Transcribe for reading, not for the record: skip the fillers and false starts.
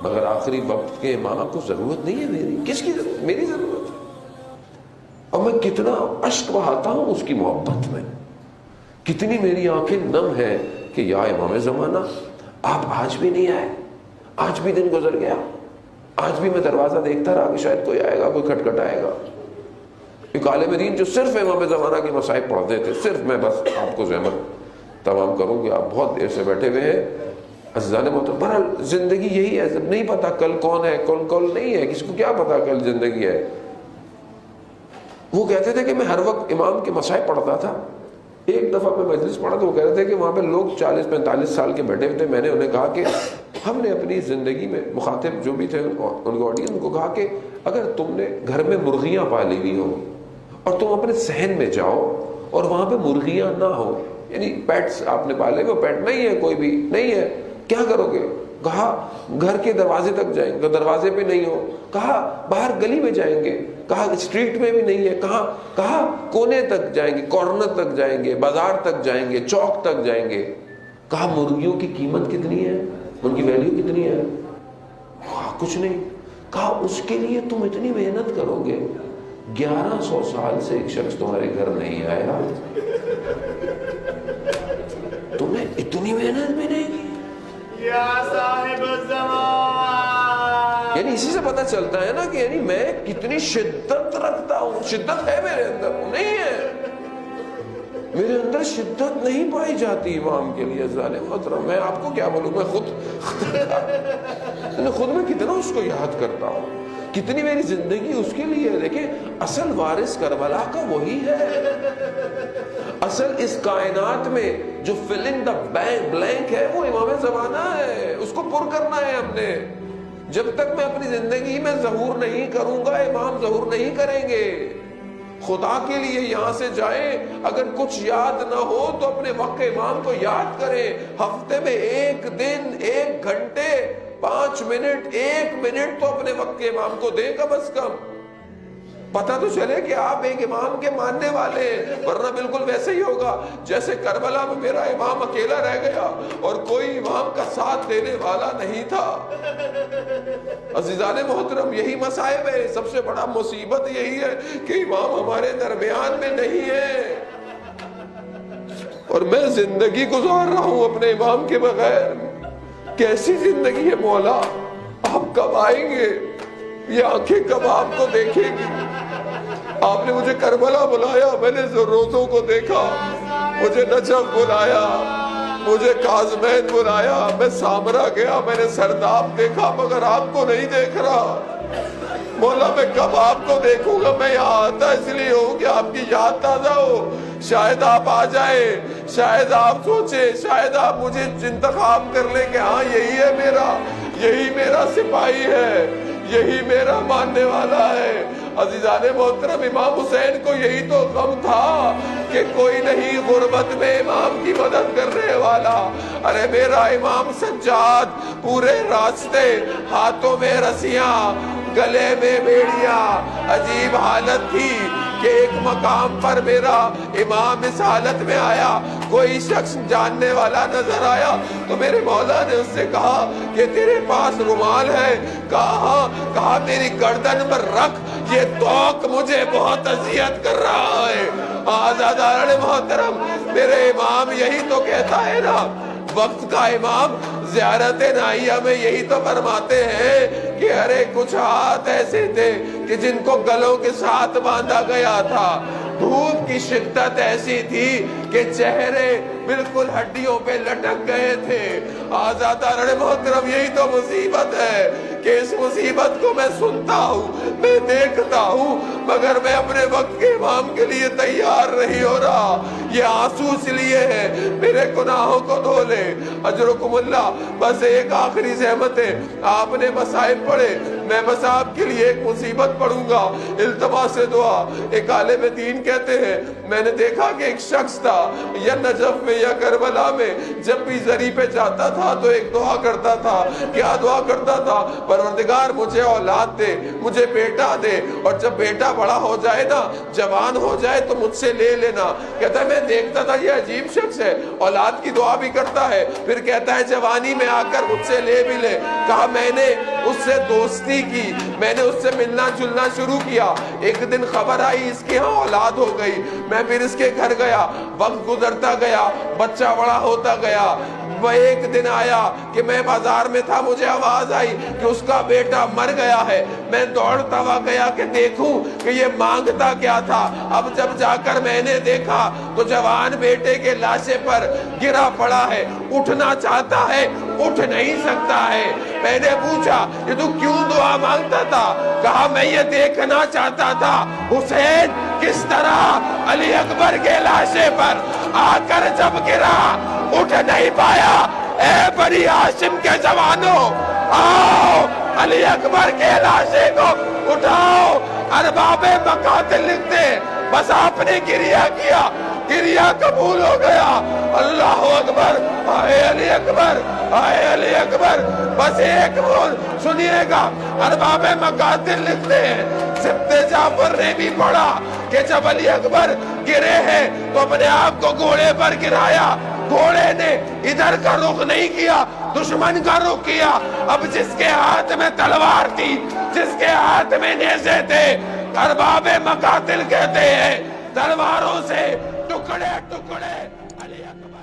مگر آخری وقت کے امام کو ضرورت نہیں ہے میری. کس کی ضرورت؟ میری ضرورت ہے. اور میں کتنا اشک بہاتا ہوں اس کی محبت میں, کتنی میری آنکھیں نم ہیں کہ یا امام زمانہ آپ آج بھی نہیں آئے, آج بھی دن گزر گیا, آج بھی میں دروازہ دیکھتا رہا کہ شاید کوئی آئے گا, کوئی کھٹکھٹ آئے گا. ایک عالم دین جو صرف امام زمانہ کی مصائب پڑھتے تھے, صرف, میں بس آپ کو زحمت تمام کروں کہ آپ بہت دیر سے بیٹھے ہوئے ہیں. عزیزان محترم, بہرحال زندگی یہی ہے, نہیں پتا کل کون ہے, کل نہیں ہے, کسی کو کیا پتا کل زندگی ہے. وہ کہتے تھے کہ میں ہر وقت امام کے مصائب پڑھتا تھا. ایک دفعہ میں مجلس پڑھا تو وہ کہہ رہے تھے کہ وہاں پہ لوگ 40-45 سال کے بیٹھے ہوئے تھے. میں نے انہیں کہا کہ ہم نے اپنی زندگی میں, مخاطب جو بھی تھے ان کو آڈینس, ان کو کہا کہ اگر تم نے گھر میں مرغیاں پالی ہوئی ہو اور تم اپنے صحن میں جاؤ اور وہاں پہ مرغیاں نہ ہو, یعنی پیٹس آپ نے پالے, وہ پیٹ نہیں ہے, کوئی بھی نہیں ہے, کیا کرو گے؟ کہا گھر کے دروازے تک جائیں گے, دروازے پہ نہیں ہو, کہا باہر گلی میں جائیں گے, کہا اسٹریٹ میں بھی نہیں ہے, کہا کونے تک جائیں گے, کارنر تک جائیں گے, بازار تک جائیں گے, چوک تک جائیں گے. کہا مرغیوں کی قیمت کتنی ہے, ان کی ویلیو کتنی ہے؟ کہا کچھ نہیں. کہا اس کے لیے تم اتنی محنت کرو گے, 1100 سال سے ایک شخص تمہارے گھر نہیں آیا, تمہیں اتنی محنت بھی نہیں کی. یا صاحب الزمان, یعنی اسی سے پتہ چلتا ہے نا کہ یعنی میں کتنی شدت رکھتا ہوں. شدت ہے میرے اندر, نہیں ہے میرے اندر, شدت نہیں پائی جاتی امام کے لیے. ظالم محترم, میں آپ کو کیا بولوں, میں خود میں کتنا اس کو یاد کرتا ہوں, کتنی میری زندگی اس کے لیے. دیکھیں اصل وارث کربلا کا وہی ہے. اصل اس کائنات میں جو فلنگ دا بلینک ہے وہ امام زمانہ ہے, اس کو پر کرنا ہے ہم نے. جب تک میں اپنی زندگی میں ظہور نہیں کروں گا, امام ظہور نہیں کریں گے. خدا کے لیے یہاں سے جائیں, اگر کچھ یاد نہ ہو تو اپنے وقت امام کو یاد کریں. ہفتے میں ایک دن, 1 گھنٹے, 5 منٹ, 1 منٹ تو اپنے وقت کے امام کو دیں کم از کم. پتہ تو چلے کہ آپ ایک امام کے ماننے والے ہیں, ورنہ بالکل ویسے ہی ہوگا جیسے کربلا میں میرا امام اکیلا رہ گیا اور کوئی امام کا ساتھ دینے والا نہیں تھا. عزیزان محترم, یہی مصائب ہے. سب سے بڑا مصیبت یہی ہے کہ امام ہمارے درمیان میں نہیں ہے اور میں زندگی گزار رہا ہوں اپنے امام کے بغیر. کیسی زندگی ہے مولا, آپ کب آئیں گے؟ یہ آنکھیں کب آپ کو دیکھیں گی؟ آپ نے مجھے کربلا بلایا, میں نے روزوں کو دیکھا, مجھے نجف بلایا, مجھے کاظمین بلایا, میں سامرا گیا, میں نے سرداب دیکھا, مگر آپ کو نہیں دیکھ رہا. مولا میں کب آپ کو دیکھوں گا؟ میں یہاں آتا اس لیے ہوں کہ آپ کی یاد تازہ ہو. شاید آپ آ جائیں, شاید آپ سوچیں, شاید آپ مجھے انتخاب کر لیں کہ ہاں یہی میرا سپاہی ہے, یہی میرا ماننے والا ہے. عزیزان محترم, امام حسین کو یہی تو غم تھا کہ کوئی نہیں غربت میں امام کی مدد کرنے والا. ارے میرا امام سجاد پورے راستے ہاتھوں میں رسیاں, گلے میں بیڑیاں, عجیب حالت تھی کہ ایک مقام پر میرا امام اس حالت میں آیا. کوئی شخص جاننے والا نظر آیا تو میرے مولا نے اس سے کہا کہ تیرے پاس رومال ہے؟ کہا میری گردن پر رکھ, یہ توق مجھے بہت اذیت کر رہا ہے. آزاداران محترم, میرے امام یہی تو کہتا ہے نا, وقت کا امام زیارت نائیہ میں یہی تو فرماتے ہیں کہ ارے کچھ ہاتھ ایسے تھے کہ جن کو گلوں کے ساتھ باندھا گیا تھا. دھوپ کی شدت ایسی تھی کہ چہرے بالکل ہڈیوں پہ لٹک گئے تھے. آزاداران محترم, یہی تو مصیبت ہے کہ اس مصیبت کو میں سنتا ہوں, میں دیکھتا ہوں, مگر میں اپنے وقت کے امام کے لیے تیار نہیں ہو رہا. یہ آنسو اس لیے ہے میرے گناہوں کو دھو لے. اجرکم اللہ. بس ایک آخری زحمت ہے, آپ نے مصائب پڑھے, میں بس آپ کے لیے ایک مصیبت پڑھوں گا. التماس سے دعا. ایک عالم دین کہتے ہیں میں نے دیکھا کہ ایک شخص تھا, یا نجف میں یا کربلا میں جب بھی زری پہ جاتا تھا تو ایک دعا کرتا تھا. کیا دعا کرتا تھا؟ پروردگار مجھے اولاد دے, مجھے بیٹا دے, اور جب بیٹا بڑا ہو جائے نا, جوان ہو جائے تو مجھ سے لے لینا. کہتا ہے میں دیکھتا تھا یہ عجیب شخص ہے, اولاد کی دعا بھی کرتا ہے, پھر کہتا ہے جوانی میں آ کر مجھ سے لے بھی لے. کہا میں نے اس سے دوستی کی, میں نے اس سے ملنا جلنا شروع کیا. ایک دن خبر آئی اس کے ہاں اولاد ہو گئی. میں پھر اس کے گھر گیا, وقت گزرتا گیا, بچہ بڑا ہوتا گیا. وہ ایک دن آیا کہ میں بازار میں تھا, مجھے آواز آئی کہ اس کا بیٹا مر گیا ہے. میں دوڑتا ہوا گیا کہ دیکھوں کہ یہ مانگتا کیا تھا. اب جب جا کر میں نے دیکھا تو جوان بیٹے کے لاشے پر گرا پڑا ہے, اٹھنا چاہتا ہے, اٹھ نہیں سکتا ہے. میں نے پوچھا کہ تو کیوں دعا مانگتا تھا؟ کہا میں یہ دیکھنا چاہتا تھا حسین کس طرح علی اکبر کے لاشے پر آ کر جب گرا اٹھ نہیں پایا. اے بنی ہاشم کے جوانوں, آؤ علی اکبر کے لاشے کو اٹھاؤ. ارباب مقاتل لکھتے بس آپ نے گریہ کیا, گریہ قبول ہو گیا. اللہ اکبر, آئے علی اکبر, آئے علی اکبر. بس ایک بول سنیے گا, ارباب مقاتل لکھتے ہیں سبت جعفر نے بھی پڑھا کہ جب علی اکبر گرے ہیں تو اپنے آپ کو گھوڑے پر گرایا. گھوڑے نے ادھر کا رخ نہیں کیا, دشمن کا رخ کیا. اب جس کے ہاتھ میں تلوار تھی, جس کے ہاتھ میں نیزے تھے, ارباب مقاتل کہتے ہیں تلواروں سے ٹکڑے ٹکڑے علی اکبر